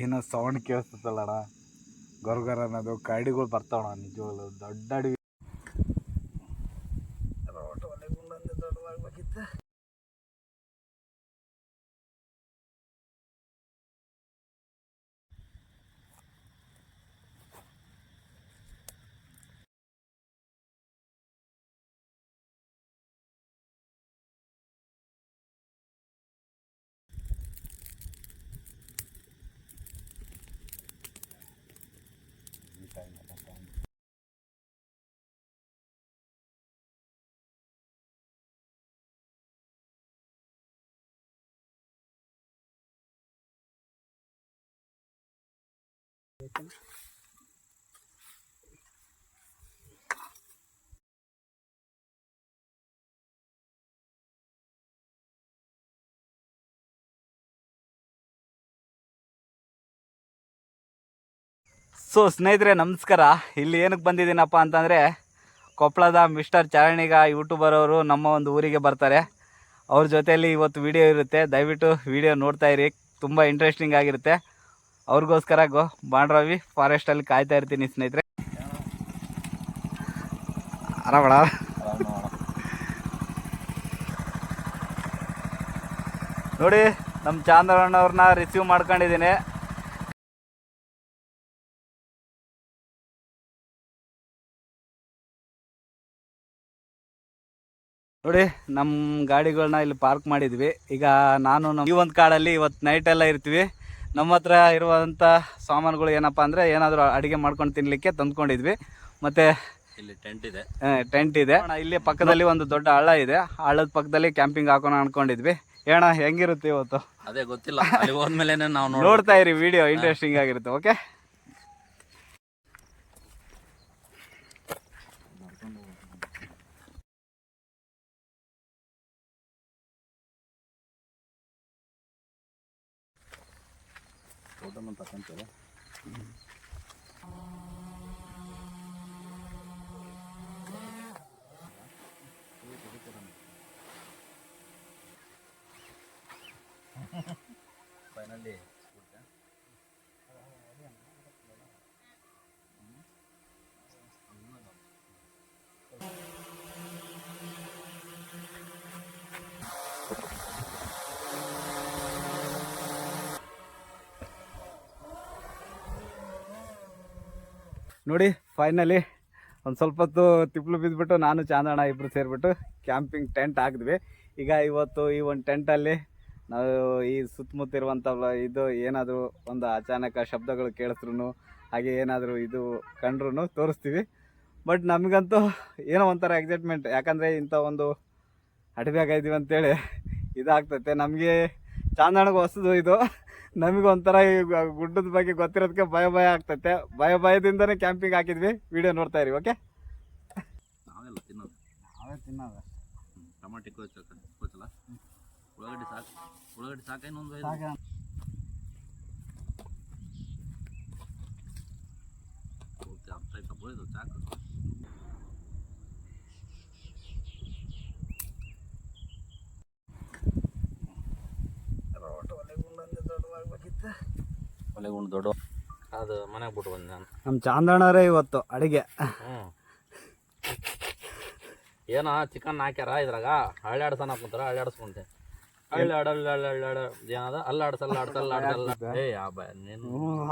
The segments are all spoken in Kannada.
ಏನೋ ಸೌಂಡ್ ಕೇಳಿಸ್ತಲ್ಲ ಅಣ್ಣ, ಗೊರಗೊರ ಅನ್ನೋದು ಕರಡಿಗಳು ಬರ್ತಾವಣ. ನಿಜವಾಗ್ಲು ದೊಡ್ಡ ಅಡವಿ ದೊಡ್ಡದಾಗ್ಬೇಕಿತ್ತು. ಸೊ ಸ್ನೇಹಿತರೆ ನಮಸ್ಕಾರ. ಇಲ್ಲಿ ಏನಕ್ಕೆ ಬಂದಿದ್ದೀನಪ್ಪ ಅಂತಂದರೆ, ಕೊಪ್ಪಳದ ಮಿಸ್ಟರ್ ಚಾರಣಿಗ ಯೂಟ್ಯೂಬರ್ ಅವರು ನಮ್ಮ ಒಂದು ಊರಿಗೆ ಬರ್ತಾರೆ. ಅವ್ರ ಜೊತೆಯಲ್ಲಿ ಇವತ್ತು ವಿಡಿಯೋ ಇರುತ್ತೆ, ದಯವಿಟ್ಟು ವಿಡಿಯೋ ನೋಡ್ತಾ ಇರಿ, ತುಂಬ ಇಂಟ್ರೆಸ್ಟಿಂಗ್ ಆಗಿರುತ್ತೆ. ಅವ್ರಿಗೋಸ್ಕರ ಬಾಂಡ್ರವಿ ಫಾರೆಸ್ಟಲ್ಲಿ ಕಾಯ್ತಾ ಇರ್ತೀನಿ ಸ್ನೇಹಿತರೆ. ಆರಾಮಣ? ನೋಡಿ ನಮ್ಮ ಚಾಂದ್ರಣ್ಣವ್ರನ್ನ ರಿಸೀವ್ ಮಾಡ್ಕೊಂಡಿದ್ದೀನಿ. ನೋಡಿ ನಮ್ಮ ಗಾಡಿಗಳನ್ನ ಇಲ್ಲಿ ಪಾರ್ಕ್ ಮಾಡಿದ್ವಿ. ಈಗ ನಾನು ಈ ಒಂದು ಕಾಡಲ್ಲಿ ಇವತ್ತು ನೈಟೆಲ್ಲ ಇರ್ತೀವಿ. ನಮ್ಮ ಹತ್ರ ಇರುವಂಥ ಸಾಮಾನುಗಳು ಏನಪ್ಪ ಅಂದರೆ, ಏನಾದರೂ ಅಡುಗೆ ಮಾಡ್ಕೊಂಡು ತಿನ್ನಲಿಕ್ಕೆ ತಂದ್ಕೊಂಡಿದ್ವಿ. ಮತ್ತು ಇಲ್ಲಿ ಟೆಂಟ್ ಇದೆ. ಇಲ್ಲಿ ಪಕ್ಕದಲ್ಲಿ ಒಂದು ದೊಡ್ಡ ಹಳ್ಳ ಇದೆ. ಹಳ್ಳದ ಪಕ್ಕದಲ್ಲಿ ಕ್ಯಾಂಪಿಂಗ್ ಹಾಕೋಣ ಅನ್ಕೊಂಡಿದ್ವಿ. ಏಣ ಹೆಂಗಿರುತ್ತೆ ಇವತ್ತು? ಅದೇ ಗೊತ್ತಿಲ್ಲ, ಅಲ್ಲಿ ಹೋದ್ಮೇಲೆ ನಾವು ನೋಡ್ತಾ ಇರಿ, ವಿಡಿಯೋ ಇಂಟ್ರೆಸ್ಟಿಂಗ್ ಆಗಿರುತ್ತೆ. ಓಕೆ, ತಗೊಂತೀರ. ಫೈನಲಿ ನೋಡಿ ಫೈನಲಿ ಒಂದು ಸ್ವಲ್ಪ ಹೊತ್ತು ತಿಪ್ಪಲು ಬಿದ್ದುಬಿಟ್ಟು ನಾನು ಚಾಂದಣ್ಣ ಇಬ್ಬರು ಸೇರಿಬಿಟ್ಟು ಕ್ಯಾಂಪಿಂಗ್ ಟೆಂಟ್ ಹಾಕಿದ್ವಿ. ಈಗ ಇವತ್ತು ಈ ಒಂದು ಟೆಂಟಲ್ಲಿ ನಾವು ಈ ಸುತ್ತಮುತ್ತ ಇರುವಂಥ ಇದು ಏನಾದರೂ ಒಂದು ಅಚಾನಕ ಶಬ್ದಗಳು ಕೇಳಿಸ್ರು, ಹಾಗೆ ಏನಾದರೂ ಇದು ಕಂಡ್ರೂ ತೋರಿಸ್ತೀವಿ. ಬಟ್ ನಮಗಂತೂ ಏನೋ ಒಂಥರ ಎಕ್ಸೈಟ್ಮೆಂಟ್, ಯಾಕಂದರೆ ಇಂಥ ಒಂದು ಅಡವ್ಯಾಗ ಇದ್ದೀವಿ ಅಂತೇಳಿ ಇದಾಗ್ತೈತೆ. ನಮಗೆ ಚಾಂದಣ್ಣಗೆ ಹೊಸದು ಇದು, ನಮಗೊಂಥರ ಈ ಗುಡ್ಡದ ಬಗ್ಗೆ ಗೊತ್ತಿರೋದಕ್ಕೆ ಭಯ ಆಗ್ತೈತೆ. ಭಯದಿಂದನೇ ಕ್ಯಾಂಪಿಂಗ್ ಹಾಕಿದ್ವಿ. ವಿಡಿಯೋ ನೋಡ್ತಾ ಇರಿ. ಓಕೆ, ನಾವೇ ತಿನ್ನೋದು ಟಮಾಟಿ ಕೋಚಲ್ಲ, ಉಳ್ಳಾಗಡ್ಡಿ ಸಾಕ ಇನ್ನೊಂದು ಓಕೆ ಅರ್ಥ ಆಯ್ತಾ ಬೋಯ್ದು ಸಾಕು. ಒಲೆಗುಂಡು ದೊಡ್ಡ ಅದು ಮನೆಗೆ ಬಿಟ್ಟು ಬಂದೆ ನಾನು. ನಮ್ಮ ಚಾಂದಣ್ಣರೇ ಇವತ್ತು ಅಡುಗೆ. ಏನೋ ಚಿಕನ್ ಹಾಕ್ಯಾರ ಇದ್ರಾಗ, ಹಳ್ಳಾಡ್ಸನ ಹಾಕುತ್ತಾರ, ಹಳ್ಳಾಡಿಸ್ಕೊಂತೆ ಹಳ್ಳಾಡ ಏನದ ಅಲ್ಲಾಡ್ಸಲ್ಲ.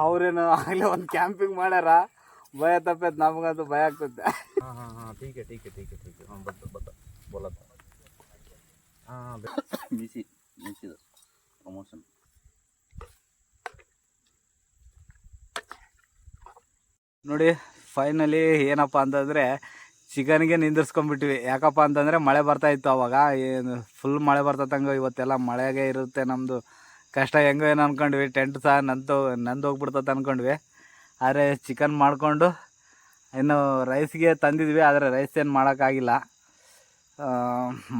ಅವ್ರೇನು ಆಗಲೇ ಒಂದು ಕ್ಯಾಂಪಿಂಗ್ ಮಾಡ್ಯಾರ, ಭಯ ತಪ್ಪೈತೆ. ನಮಗಂತೂ ಭಯ ಆಗ್ತೈತೆ. ಟೀಕೆ ಬತ್ತ ಬೋಲತ್ತ ಮಿಸಿದು ಪ್ರಮೋಷನ್. ನೋಡಿ ಫೈನಲಿ ಏನಪ್ಪ ಅಂತಂದರೆ, ಚಿಕನ್ಗೆ ನಿಂದಿರ್ಸ್ಕೊಂಡ್ಬಿಟ್ವಿ. ಯಾಕಪ್ಪ ಅಂತಂದರೆ ಮಳೆ ಬರ್ತಾಯಿತ್ತು ಅವಾಗ, ಏನು ಫುಲ್ ಮಳೆ ಬರ್ತದಂಗೆ. ಇವತ್ತೆಲ್ಲ ಮಳೆಗೆ ಇರುತ್ತೆ, ನಮ್ಮದು ಕಷ್ಟ ಹೆಂಗೋ ಏನು ಅಂದ್ಕೊಂಡ್ವಿ. ಟೆಂಟ್ ಸಹ ನಂದು ಹೋಗ್ಬಿಡ್ತದೆ ಅಂದ್ಕೊಂಡ್ವಿ. ಆದರೆ ಚಿಕನ್ ಮಾಡಿಕೊಂಡು ಇನ್ನು ರೈಸ್ಗೆ ತಂದಿದ್ವಿ, ಆದರೆ ರೈಸ್ ಏನು ಮಾಡೋಕ್ಕಾಗಿಲ್ಲ.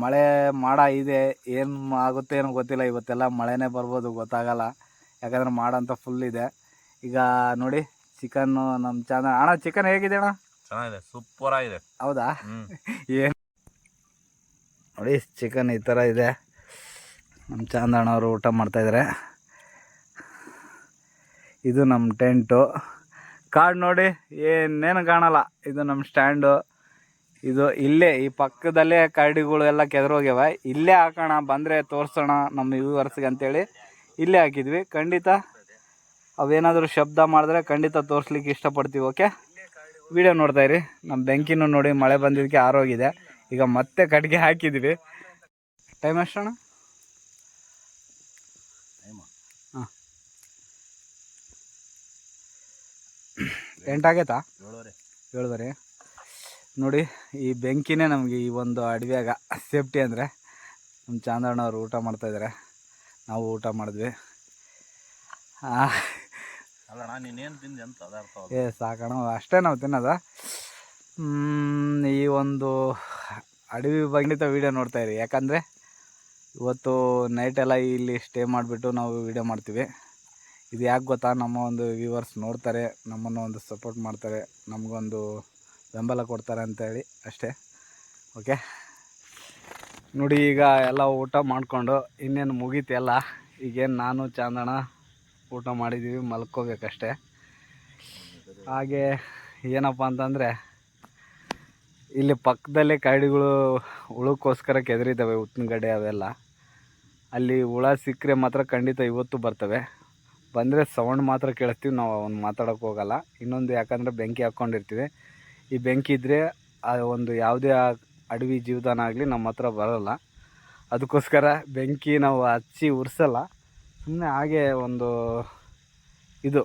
ಮಳೆ ಇದೆ, ಏನು ಆಗುತ್ತೆ ಏನೋ ಗೊತ್ತಿಲ್ಲ. ಇವತ್ತೆಲ್ಲ ಮಳೆನೇ ಬರ್ಬೋದು, ಗೊತ್ತಾಗಲ್ಲ. ಯಾಕಂದರೆ ಮಾಡಂತ ಫುಲ್ ಇದೆ. ಈಗ ನೋಡಿ ಚಿಕನ್ನು ನಮ್ಮ ಅಣ್ಣ ಚಿಕನ್ ಹೇಗಿದೆ ಅಣ್ಣ? ಚೆನ್ನಾಗಿದೆ, ಸೂಪರ್ ಆಗಿದೆ. ಹೌದಾ? ಏನು ನೋಡಿ ಚಿಕನ್ ಈ ಥರ ಇದೆ. ನಮ್ಮ ಚಾಂದಣ್ಣವರು ಊಟ ಮಾಡ್ತಾಯಿದ್ದಾರೆ. ಇದು ನಮ್ಮ ಟೆಂಟು. ಕಾಡು ನೋಡಿ ಏನೇನು ಕಾಣಲ್ಲ. ಇದು ನಮ್ಮ ಸ್ಟ್ಯಾಂಡು. ಇದು ಇಲ್ಲೇ ಈ ಪಕ್ಕದಲ್ಲೇ ಕರಡಿಗಳು ಎಲ್ಲ ಕೆದರೋಗ್ಯವ. ಇಲ್ಲೇ ಹಾಕೋಣ, ಬಂದರೆ ತೋರಿಸೋಣ ನಮ್ಮ ವ್ಯೂವರ್ಸ್ಗೆ ಅಂತೇಳಿ ಇಲ್ಲೇ ಹಾಕಿದ್ವಿ. ಖಂಡಿತ ಅವೇನಾದರೂ ಶಬ್ದ ಮಾಡಿದ್ರೆ ಖಂಡಿತ ತೋರಿಸ್ಲಿಕ್ಕೆ ಇಷ್ಟಪಡ್ತೀವಿ. ಓಕೆ, ವಿಡಿಯೋ ನೋಡ್ತಾಯಿರಿ. ನಮ್ಮ ಬೆಂಕಿನೂ ನೋಡಿ ಮಳೆ ಬಂದಿದ್ದಕ್ಕೆ ಆರೋಗಿದೆ. ಈಗ ಮತ್ತೆ ಕಟ್ಟಿಗೆ ಹಾಕಿದ್ವಿ. ಟೈಮ್ ಎಷ್ಟಣ್ಣ? ಹಾಂ, 8 ಆಗೈತಾ? 7:30. ನೋಡಿ, ಈ ಬೆಂಕಿನೇ ನಮಗೆ ಈ ಒಂದು ಅಡವಿಯಾಗ ಸೇಫ್ಟಿ. ಅಂದರೆ ನಮ್ಮ ಚಾಂದಣ್ಣವ್ರು ಊಟ ಮಾಡ್ತಾಯಿದ್ದಾರೆ, ನಾವು ಊಟ ಮಾಡಿದ್ವಿ. ಸಾಕಣ, ಅಷ್ಟೇ ನಾವು ತಿನ್ನೋದು. ಈ ಒಂದು ಅಡವಿ ಖಂಡಿತ ವೀಡಿಯೋ ನೋಡ್ತಾಯಿರಿ. ಯಾಕಂದರೆ ಇವತ್ತು ನೈಟೆಲ್ಲ ಇಲ್ಲಿ ಸ್ಟೇ ಮಾಡಿಬಿಟ್ಟು ನಾವು ವೀಡಿಯೋ ಮಾಡ್ತೀವಿ. ಇದು ಯಾಕೆ ಗೊತ್ತಾ, ನಮ್ಮ ಒಂದು ವ್ಯೂವರ್ಸ್ ನೋಡ್ತಾರೆ, ನಮ್ಮನ್ನು ಒಂದು ಸಪೋರ್ಟ್ ಮಾಡ್ತಾರೆ, ನಮಗೊಂದು ಬೆಂಬಲ ಕೊಡ್ತಾರೆ ಅಂತೇಳಿ ಅಷ್ಟೇ. ಓಕೆ, ನೋಡಿ ಈಗ ಎಲ್ಲ ಊಟ ಮಾಡಿಕೊಂಡು ಇನ್ನೇನು ಮುಗೀತು ಎಲ್ಲ. ಈಗೇನು ನಾನು ಚಾಂದಣ್ಣ ಊಟ ಮಾಡಿದ್ದೀವಿ, ಮಲ್ಕೋಬೇಕಷ್ಟೆ. ಹಾಗೆ ಏನಪ್ಪ ಅಂತಂದರೆ ಇಲ್ಲಿ ಪಕ್ಕದಲ್ಲೇ ಕರಡಿಗಳು ಹುಳಕ್ಕೋಸ್ಕರ ಕೆದರಿದ್ದಾವೆ, ಉತ್ತಿನಗಡ್ಡೆ ಅವೆಲ್ಲ. ಅಲ್ಲಿ ಹುಳ ಸಿಕ್ಕರೆ ಮಾತ್ರ ಖಂಡಿತ ಇವತ್ತು ಬರ್ತವೆ. ಬಂದರೆ ಸೌಂಡ್ ಮಾತ್ರ ಕೇಳಿಸ್ತೀವಿ, ನಾವು ಅವ್ನು ಮಾತಾಡೋಕ್ಕೆ ಹೋಗಲ್ಲ. ಇನ್ನೊಂದು ಯಾಕಂದರೆ ಬೆಂಕಿ ಹಾಕ್ಕೊಂಡಿರ್ತೀವಿ. ಈ ಬೆಂಕಿ ಇದ್ದರೆ ಆ ಒಂದು ಯಾವುದೇ ಅಡವಿ ಜೀವದಾನ ಆಗಲಿ ನಮ್ಮ ಹತ್ರ ಬರೋಲ್ಲ. ಅದಕ್ಕೋಸ್ಕರ ಬೆಂಕಿ ನಾವು ಹಚ್ಚಿ ಉರಿಸಲ್ಲ, ಸುಮ್ಮನೆ ಹಾಗೆ ಒಂದು ಇದು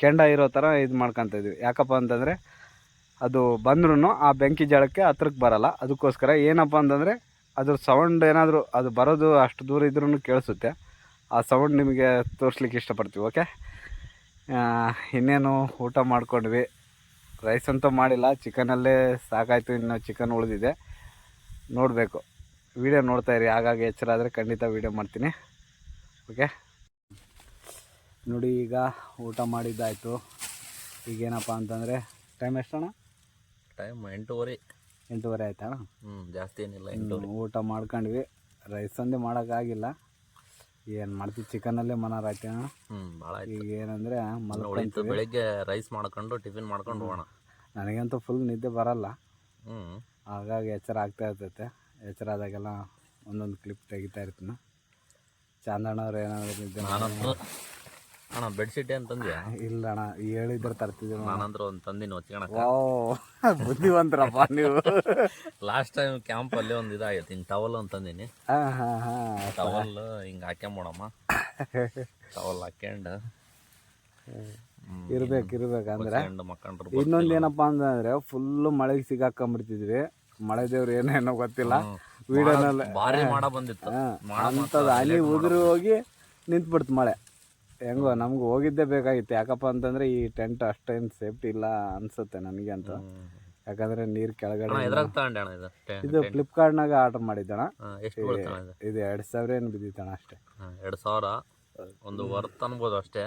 ಕೆಂಡ ಇರೋ ಥರ ಇದು ಮಾಡ್ಕೊತಿದ್ವಿ. ಯಾಕಪ್ಪ ಅಂತಂದರೆ ಅದು ಬಂದ್ರೂ ಆ ಬೆಂಕಿ ಜಾಳಕ್ಕೆ ಹತ್ರಕ್ಕೆ ಬರೋಲ್ಲ. ಅದಕ್ಕೋಸ್ಕರ ಏನಪ್ಪ ಅಂತಂದರೆ ಅದ್ರ ಸೌಂಡ್ ಏನಾದರೂ ಅದು ಬರೋದು ಅಷ್ಟು ದೂರ ಇದ್ರೂ ಕೇಳಿಸುತ್ತೆ. ಆ ಸೌಂಡ್ ನಿಮಗೆ ತೋರಿಸ್ಲಿಕ್ಕೆ ಇಷ್ಟಪಡ್ತೀವಿ. ಓಕೆ, ಇನ್ನೇನು ಊಟ ಮಾಡ್ಕೊಂಡ್ವಿ. ರೈಸ್ ಅಂತೂ ಮಾಡಿಲ್ಲ, ಚಿಕನಲ್ಲೇ ಸಾಕಾಯಿತು. ಇನ್ನು ಚಿಕನ್ ಉಳಿದಿದೆ, ನೋಡಬೇಕು. ವೀಡಿಯೋ ನೋಡ್ತಾಯಿರಿ. ಹಾಗಾಗಿ ಎಚ್ಚರ ಆದರೆ ಖಂಡಿತ ವೀಡಿಯೋ ಮಾಡ್ತೀನಿ. ಓಕೆ, ನೋಡಿ ಈಗ ಊಟ ಮಾಡಿದ್ದಾಯಿತು. ಈಗೇನಪ್ಪ ಅಂತಂದರೆ ಟೈಮ್ ಎಷ್ಟಣ್ಣ? ಟೈಮ್ 8:30 ಆಯ್ತಾ? ಜಾಸ್ತಿ ಏನಿಲ್ಲ, 8:30. ಊಟ ಮಾಡ್ಕೊಂಡ್ವಿ. ರೈಸ್ ಒಂದೇ ಮಾಡೋಕ್ಕಾಗಿಲ್ಲ, ಏನು ಮಾಡ್ತೀವಿ, ಚಿಕನಲ್ಲೇ ಮನಾರಾಯ್ತು. ಭಾಳ ಈಗ ಏನಂದರೆ ಮಲ್ಕೊಂತೀವಿ. ಬೆಳಗ್ಗೆ ರೈಸ್ ಮಾಡ್ಕೊಂಡು ಟಿಫಿನ್ ಮಾಡ್ಕೊಂಡು ಹೋಗೋಣ. ನನಗಂತೂ ಫುಲ್ ನಿದ್ದೆ ಬರಲ್ಲ, ಹಾಗಾಗಿ ಎಚ್ಚರ ಆಗ್ತಾ ಇರ್ತೈತೆ. ಎಚ್ಚರ ಆದಾಗೆಲ್ಲ ಒಂದೊಂದು ಕ್ಲಿಪ್ ತೆಗಿತಾ ಇರ್ತೀನಿ. ಚಾಂದಣ್ಣವ್ರು ಏನಾದರೂ ನಿದ್ದೆ ಅಣ್ಣ ಬೆಡ್ಶೀಟ್ ಏನು ತಂದ್ಯಾ? ಇಲ್ಲ ಅಣ್ಣ, ಹೇಳಿದ್ರೆ ತರ್ತಿದ್ದೀವಿ. ನಾನಂದ್ರೆ ಒಂದು ತಂದಿನಿ ಹೊಚ್ಕೊಳಕ. ಬುದ್ಧಿವಂತರಪ್ಪ ನೀವು. ಲಾಸ್ಟ್ ಟೈಮ್ ಕ್ಯಾಂಪಲ್ಲಿ ಒಂದು ಇದಾಗೈತೆ, ಹಿಂಗೆ ಟವಲ್ ಒಂದು ತಂದೀನಿ. ಟವಲ್ ಹಿಂಗೆ ಹಾಕ್ಕೊಂಬೋಣಮ್ಮ. ಟವಲ್ ಹಾಕ್ಯಂಡು ಇರ್ಬೇಕಂದ್ರೆ. ಮಕ್ಕಂಡ್ರು. ಇನ್ನೊಂದು ಏನಪ್ಪ ಅಂತಂದರೆ ಫುಲ್ಲು ಮಳೆಗೆ ಸಿಗಾಕೊಂಬಿಡ್ತಿದ್ವಿ. ಮಳೆ ದೇವ್ರು ಏನೇನೋ ಗೊತ್ತಿಲ್ಲ. ವಿಡಿಯೋನಲ್ಲಿ ಭಾರಿ ಮಾಡ ಬಂದಿತ್ತು, ಅಂಥದ್ದು ಹನಿ ಉದುರಿ ಹೋಗಿ ನಿಂತ್ಬಿಡ್ತು ಮಳೆ. ಹೆಂಗೋ ನಮ್ಗೆ ಹೋಗಿದ್ದೇ ಬೇಕಾಗಿತ್ತು. ಯಾಕಪ್ಪ ಅಂತಂದರೆ ಈ ಟೆಂಟ್ ಅಷ್ಟೇನು ಸೇಫ್ಟಿ ಇಲ್ಲ ಅನಿಸುತ್ತೆ ನನಗೆ ಅಂತ. ಯಾಕಂದರೆ ನೀರು ಕೆಳಗಡೆ. ಇದು ಫ್ಲಿಪ್ಕಾರ್ಟ್ನಾಗ ಆರ್ಡರ್ ಮಾಡಿದ್ದಣ. ಇದು 2,000 ಏನು ಬಿದ್ದಿತ್ತಣ ಅಷ್ಟೇ. 2,000 ಒಂದು ವರ್ತ್ ಅನ್ಬೋದು ಅಷ್ಟೇ.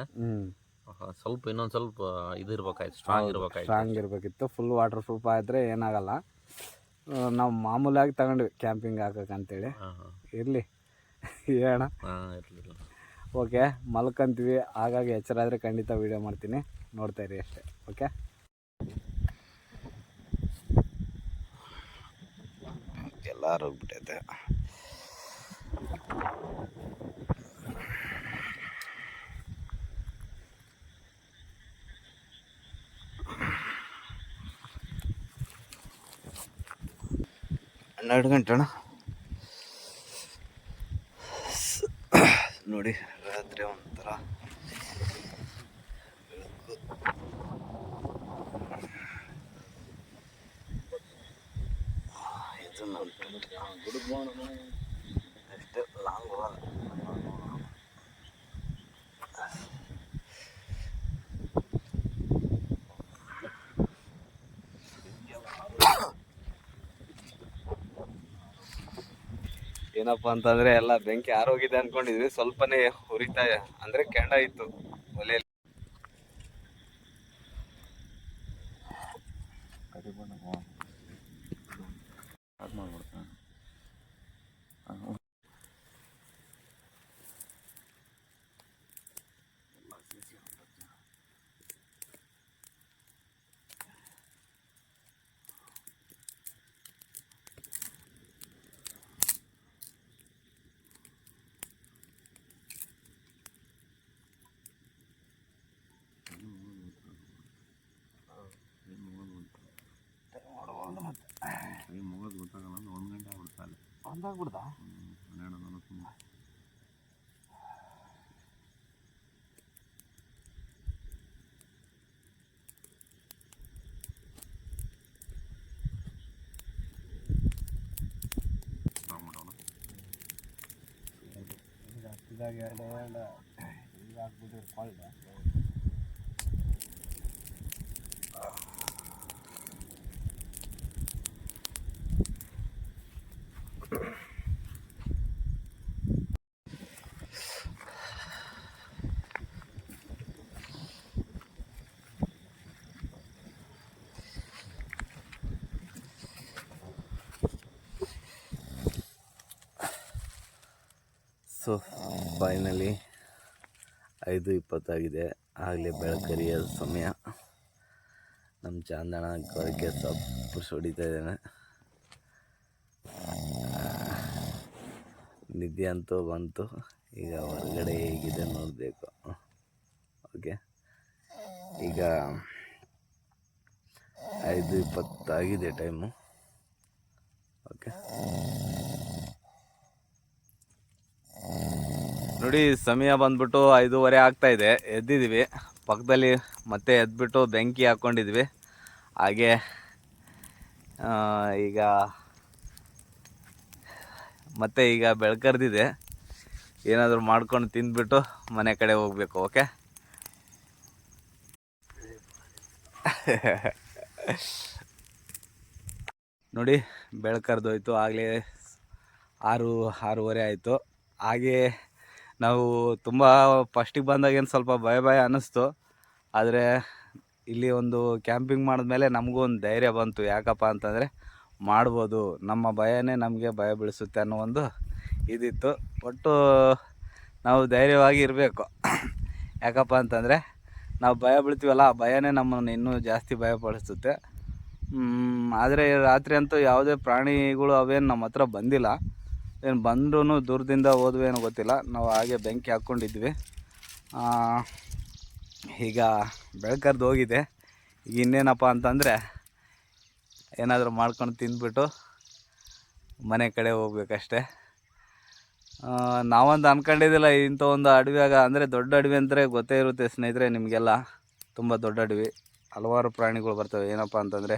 ಸ್ವಲ್ಪ ಇನ್ನೊಂದು ಸ್ವಲ್ಪ ಇದು ಇರ್ಬೇಕಾಯ್ತು, ಸ್ಟ್ರಾಂಗ್ ಇರಬೇಕಿತ್ತು. ಫುಲ್ ವಾಟರ್ ಪ್ರೂಫ್ ಆದರೆ ಏನಾಗಲ್ಲ. ನಾವು ಮಾಮೂಲಾಗಿ ತಗೊಂಡ್ವಿ ಕ್ಯಾಂಪಿಂಗ್ ಹಾಕಕ್ಕಂತೇಳಿ. ಇರಲಿ ಹೇಳೋಣ. ಓಕೆ, ಮಲ್ಕೊಂತೀವಿ. ಹಾಗಾಗಿ ಎಚ್ಚರ ಆದರೆ ಖಂಡಿತ ವೀಡಿಯೋ ಮಾಡ್ತೀನಿ, ನೋಡ್ತಾಯಿರಿ ಅಷ್ಟೇ. ಓಕೆ, ಎಲ್ಲರೂ ಹೋಗ್ಬಿಟ್ಟೈತೆ. ಹನ್ನೆರಡು ಗಂಟೆ ಅಣ್ಣ. ನೋಡಿ ರಾತ್ರಿ ಒಂಥರ ಬೆಳಕು. ಇದು ನಮ್ಮ ಅಷ್ಟೇ ಲಾಂಗ್ ಹೋಗಲ್ಲ. ಏನಪ್ಪ ಅಂತಂದರೆ ಎಲ್ಲ ಬೆಂಕಿ ಆರೋಗಿದೆ ಅಂದ್ಕೊಂಡಿದ್ವಿ. ಸ್ವಲ್ಪನೇ ಉರಿತಾ ಅಂದರೆ ಕೆಂಡ ಇತ್ತು ಒಲೆಯಲ್ಲಿ. ಒಂದಾಗ್ಬಿಡ್ದಾ? 12:43. ಇದಾಗ ಎರಡು ಈಗ ಹಾಕ್ಬಿಟ್ಟು ಕೊಳ್ಳ ಸೊ ಫೈನಲಿ 5:20 ಆಗಲೇ ಬೆಳಕರಿಯ ಸಮಯ. ನಮ್ಮ ಚಾಂದಣ ಕೊರಕೆ ಸೊಪ್ಪು ಹೊಡಿತಾ ಇದ್ದಾನೆ. ನಿದ್ದೆ ಅಂತೂ ಬಂತು. ಈಗ ಹೊರಗಡೆ ಹೇಗಿದೆ ನೋಡಬೇಕು. ಓಕೆ, ಈಗ 5:20 ಟೈಮು. ಓಕೆ ನೋಡಿ, ಸಮಯ ಬಂದ್ಬಿಟ್ಟು 5:30 ಆಗ್ತಾಯಿದೆ. ಎದ್ದಿದ್ದೀವಿ. ಪಕ್ಕದಲ್ಲಿ ಮತ್ತೆ ಎದ್ಬಿಟ್ಟು ಬೆಂಕಿ ಹಾಕ್ಕೊಂಡಿದ್ವಿ. ಹಾಗೆ ಈಗ ಬೆಳಕರ್ದಿದೆ. ಏನಾದರೂ ಮಾಡ್ಕೊಂಡು ತಿಂದ್ಬಿಟ್ಟು ಮನೆ ಕಡೆ ಹೋಗಬೇಕು. ಓಕೆ, ನೋಡಿ ಬೆಳಕರ್ದೋಯ್ತು. ಆಗಲೇ 6:30 ಆಯಿತು. ಹಾಗೆ ನಾವು ತುಂಬ ಫಸ್ಟಿಗೆ ಬಂದಾಗ ಏನು ಸ್ವಲ್ಪ ಭಯ ಅನ್ನಿಸ್ತು. ಆದರೆ ಇಲ್ಲಿ ಒಂದು ಕ್ಯಾಂಪಿಂಗ್ ಮಾಡಿದ್ಮೇಲೆ ನಮಗೂ ಒಂದು ಧೈರ್ಯ ಬಂತು. ಯಾಕಪ್ಪ ಅಂತಂದರೆ ಮಾಡ್ಬೋದು, ನಮ್ಮ ಭಯನೇ ನಮಗೆ ಭಯ ಬೀಳಿಸುತ್ತೆ ಅನ್ನೋ ಒಂದು ಇದಿತ್ತು. ಒಟ್ಟು ನಾವು ಧೈರ್ಯವಾಗಿ ಇರಬೇಕು. ಯಾಕಪ್ಪ ಅಂತಂದರೆ ನಾವು ಭಯ ಬೀಳ್ತೀವಲ್ಲ, ಆ ಭಯನೇ ನಮ್ಮನ್ನು ಇನ್ನೂ ಜಾಸ್ತಿ ಭಯಪಡಿಸುತ್ತೆ. ಆದರೆ ರಾತ್ರಿ ಅಂತೂ ಯಾವುದೇ ಪ್ರಾಣಿಗಳು ಅವೇನು ನಮ್ಮ ಹತ್ರ ಬಂದಿಲ್ಲ. ಏನು ಬಂದ್ರೂ ದೂರದಿಂದ ಹೋದ್ವಿ ಏನೋ ಗೊತ್ತಿಲ್ಲ. ನಾವು ಹಾಗೆ ಬೆಂಕಿ ಹಾಕ್ಕೊಂಡಿದ್ವಿ. ಈಗ ಬೆಳಕರ್ದು ಹೋಗಿದೆ. ಈಗ ಇನ್ನೇನಪ್ಪ ಅಂತಂದರೆ ಏನಾದರೂ ಮಾಡ್ಕೊಂಡು ತಿಂದ್ಬಿಟ್ಟು ಮನೆ ಕಡೆ ಹೋಗ್ಬೇಕಷ್ಟೆ. ನಾವೊಂದು ಅಂದ್ಕೊಂಡಿದ್ದಿಲ್ಲ ಇಂಥ ಒಂದು ಅಡವಿಯಾಗ, ಅಂದರೆ ದೊಡ್ಡ ಅಡವಿ ಅಂದರೆ ಗೊತ್ತೇ ಇರುತ್ತೆ ಸ್ನೇಹಿತರೆ ನಿಮಗೆಲ್ಲ. ತುಂಬ ದೊಡ್ಡ ಅಡವಿ, ಹಲವಾರು ಪ್ರಾಣಿಗಳು ಬರ್ತವೆ. ಏನಪ್ಪ ಅಂತಂದರೆ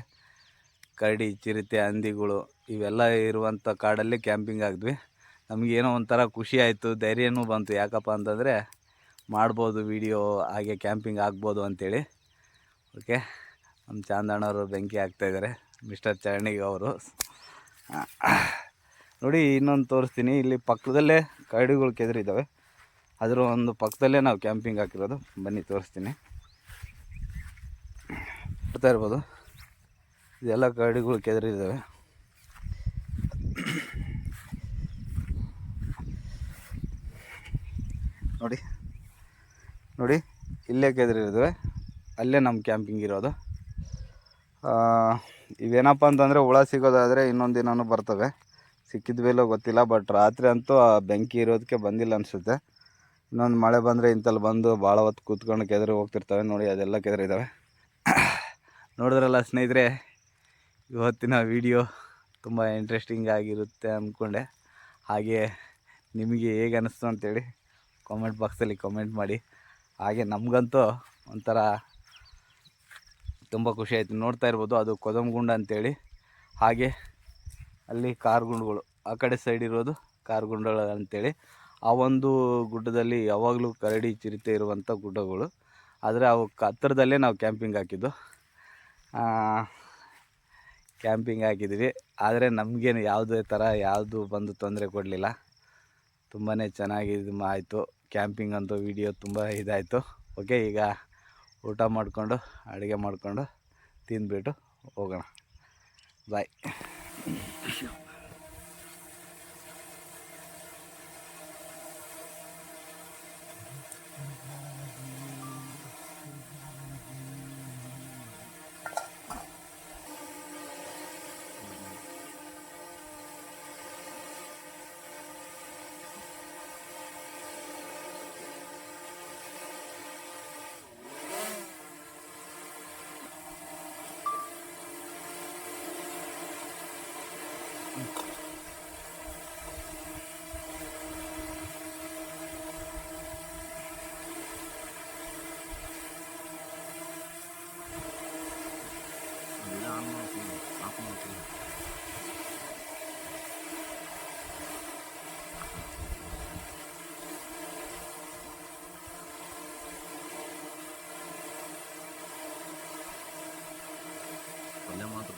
ಕರಡಿ, ಚಿರತೆ, ಹಂದಿಗಳು ಇವೆಲ್ಲ ಇರುವಂಥ ಕಾಡಲ್ಲಿ ಕ್ಯಾಂಪಿಂಗ್ ಆಗಿದ್ವಿ. ನಮಗೇನೋ ಒಂಥರ ಖುಷಿ ಆಯಿತು, ಧೈರ್ಯನೂ ಬಂತು. ಯಾಕಪ್ಪ ಅಂತಂದರೆ ಮಾಡ್ಬೋದು ವಿಡಿಯೋ, ಹಾಗೆ ಕ್ಯಾಂಪಿಂಗ್ ಆಗ್ಬೋದು ಅಂಥೇಳಿ. ಓಕೆ, ನಮ್ಮ ಚಾಂದಣ್ಣವರು ಬೆಂಕಿ ಹಾಕ್ತಾಯಿದ್ದಾರೆ, ಮಿಸ್ಟರ್ ಚರಣಿಗೆ ಅವರು. ನೋಡಿ, ಇನ್ನೊಂದು ತೋರಿಸ್ತೀನಿ. ಇಲ್ಲಿ ಪಕ್ಕದಲ್ಲೇ ಕರಡಿಗಳು ಕೆದರಿದ್ದಾವೆ. ಅದರ ಒಂದು ಪಕ್ಕದಲ್ಲೇ ನಾವು ಕ್ಯಾಂಪಿಂಗ್ ಹಾಕಿರೋದು. ಬನ್ನಿ ತೋರಿಸ್ತೀನಿ. ಬರ್ತಾ ಇರ್ಬೋದು, ಇದೆಲ್ಲ ಕರಡಿಗಳು ಕೆದರಿದ್ದಾವೆ. ನೋಡಿ ನೋಡಿ, ಇಲ್ಲೇ ಕೆದರಿದ್ದಾವೆ. ಅಲ್ಲೇ ನಮ್ಮ ಕ್ಯಾಂಪಿಂಗ್ ಇರೋದು. ಇವೇನಪ್ಪ ಅಂತಂದರೆ ಹುಳ ಸಿಗೋದಾದರೆ ಇನ್ನೊಂದು ದಿನವೂ ಬರ್ತವೆ. ಸಿಕ್ಕಿದ್ವೇಲೋ ಗೊತ್ತಿಲ್ಲ. ಬಟ್ ರಾತ್ರಿ ಅಂತೂ ಆ ಬೆಂಕಿ ಇರೋದಕ್ಕೆ ಬಂದಿಲ್ಲ ಅನಿಸುತ್ತೆ. ಇನ್ನೊಂದು ಮಳೆ ಬಂದರೆ ಇಂಥಲ್ಲಿ ಬಂದು ಭಾಳ ಹೊತ್ತು ಕೂತ್ಕೊಂಡು ಕೆದರಿ ಹೋಗ್ತಿರ್ತವೆ. ನೋಡಿ, ಅದೆಲ್ಲ ಕೆದರಿದ್ದಾವೆ. ನೋಡಿದ್ರಲ್ಲ ಸ್ನೇಹಿತರೆ, ಇವತ್ತಿನ ವಿಡಿಯೋ ತುಂಬ ಇಂಟ್ರೆಸ್ಟಿಂಗ್ ಆಗಿರುತ್ತೆ ಅಂದ್ಕೊಂಡೆ. ಹಾಗೆ ನಿಮಗೆ ಹೇಗೆ ಅನ್ನಿಸ್ತು ಅಂತೇಳಿ ಕಾಮೆಂಟ್ ಬಾಕ್ಸಲ್ಲಿ ಕಾಮೆಂಟ್ ಮಾಡಿ. ಹಾಗೆ ನಮಗಂತೂ ಒಂಥರ ತುಂಬ ಖುಷಿ ಆಯಿತು. ನೋಡ್ತಾ ಇರ್ಬೋದು, ಅದು ಕೊದಮಗುಂಡ ಅಂತೇಳಿ. ಹಾಗೆ ಅಲ್ಲಿ ಕಾರುಗುಂಡುಗಳು, ಆ ಕಡೆ ಸೈಡ್ ಇರೋದು ಕಾರುಗುಂಡಗಳು ಅಂತೇಳಿ. ಆ ಒಂದು ಗುಡ್ಡದಲ್ಲಿ ಯಾವಾಗಲೂ ಕರಡಿ, ಚಿರತೆ ಇರುವಂಥ ಗುಡ್ಡಗಳು. ಆದರೆ ಅವು ಹತ್ತಿರದಲ್ಲೇ ನಾವು ಕ್ಯಾಂಪಿಂಗ್ ಹಾಕಿದ್ದು. ಕ್ಯಾಂಪಿಂಗ್ ಹಾಕಿದ್ವಿ. ಆದರೆ ನಮಗೇನು ಯಾವುದೇ ಥರ ಯಾವುದು ಬಂದು ತೊಂದರೆ ಕೊಡಲಿಲ್ಲ. ತುಂಬಾ ಚೆನ್ನಾಗಿ ಇದು ಆಯಿತು. ಕ್ಯಾಂಪಿಂಗ್ ಅಂತೂ ವಿಡಿಯೋ ತುಂಬ ಇದಾಯಿತು. ಓಕೆ, ಈಗ ಊಟ ಮಾಡಿಕೊಂಡು, ಅಡುಗೆ ಮಾಡಿಕೊಂಡು ತಿಂದ್ಬಿಟ್ಟು ಹೋಗೋಣ. ಬಾಯ್.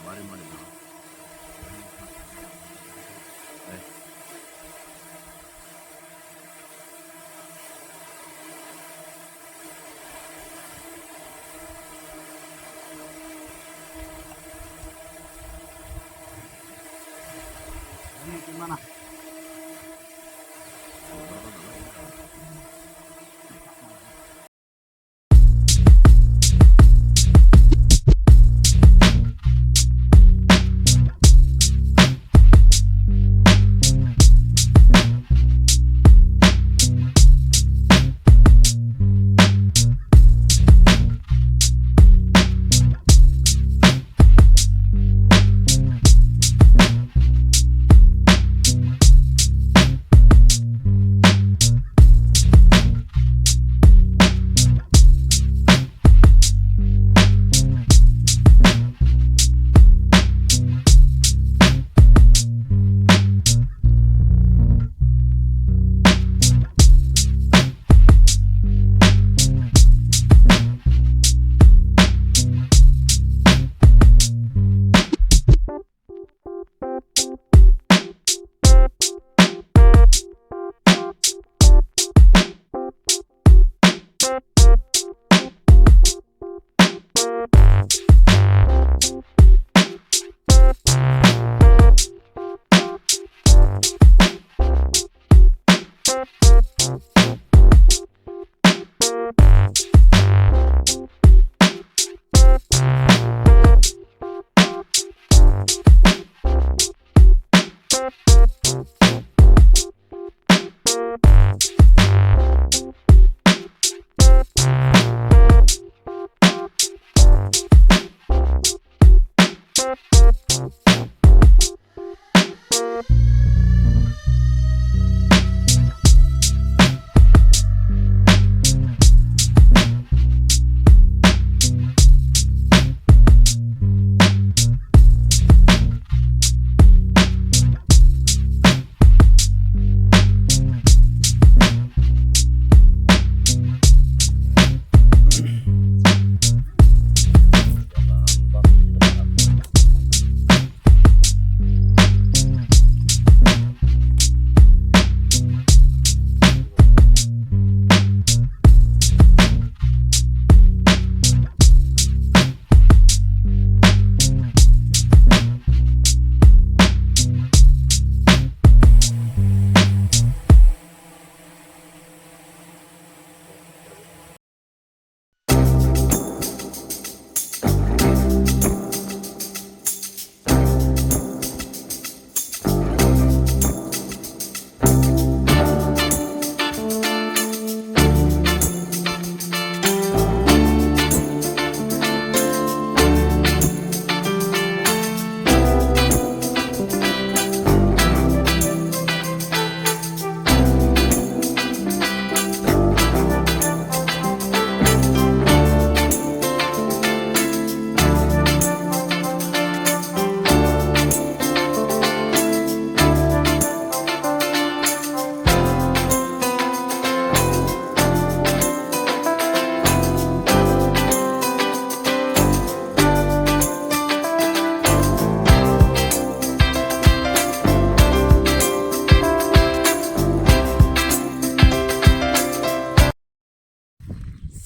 ಭಾರಿ ಮಾಡಿದ್ದು.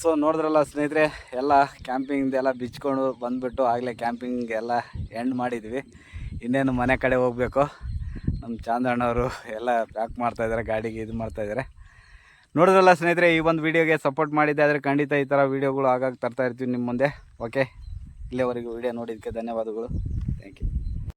ಸೊ ನೋಡಿದ್ರಲ್ಲ ಸ್ನೇಹಿತರೆ, ಎಲ್ಲ ಕ್ಯಾಂಪಿಂಗ್ದೆಲ್ಲ ಬಿಚ್ಕೊಂಡು ಬಂದುಬಿಟ್ಟು ಆಗಲೇ ಕ್ಯಾಂಪಿಂಗ್ ಎಲ್ಲ ಎಂಡ್ ಮಾಡಿದ್ವಿ. ಇನ್ನೇನು ಮನೆ ಕಡೆ ಹೋಗಬೇಕು. ನಮ್ಮ ಚಾಂದಣ್ಣವರು ಎಲ್ಲ ಪ್ಯಾಕ್ ಮಾಡ್ತಾಯಿದ್ದಾರೆ, ಗಾಡಿಗೆ ಇದು ಮಾಡ್ತಾಯಿದ್ದಾರೆ. ನೋಡಿದ್ರಲ್ಲ ಸ್ನೇಹಿತರೆ, ಈ ಒಂದು ವೀಡಿಯೋಗೆ ಸಪೋರ್ಟ್ ಮಾಡಿದ್ದೆ ಆದರೆ ಖಂಡಿತ ಈ ಥರ ವೀಡಿಯೋಗಳು ಆಗಾಗ ತರ್ತಾ ಇರ್ತೀವಿ ನಿಮ್ಮ ಮುಂದೆ. ಓಕೆ, ಇಲ್ಲಿವರೆಗೂ ವೀಡಿಯೋ ನೋಡಿದ್ದಕ್ಕೆ ಧನ್ಯವಾದಗಳು. Thank you.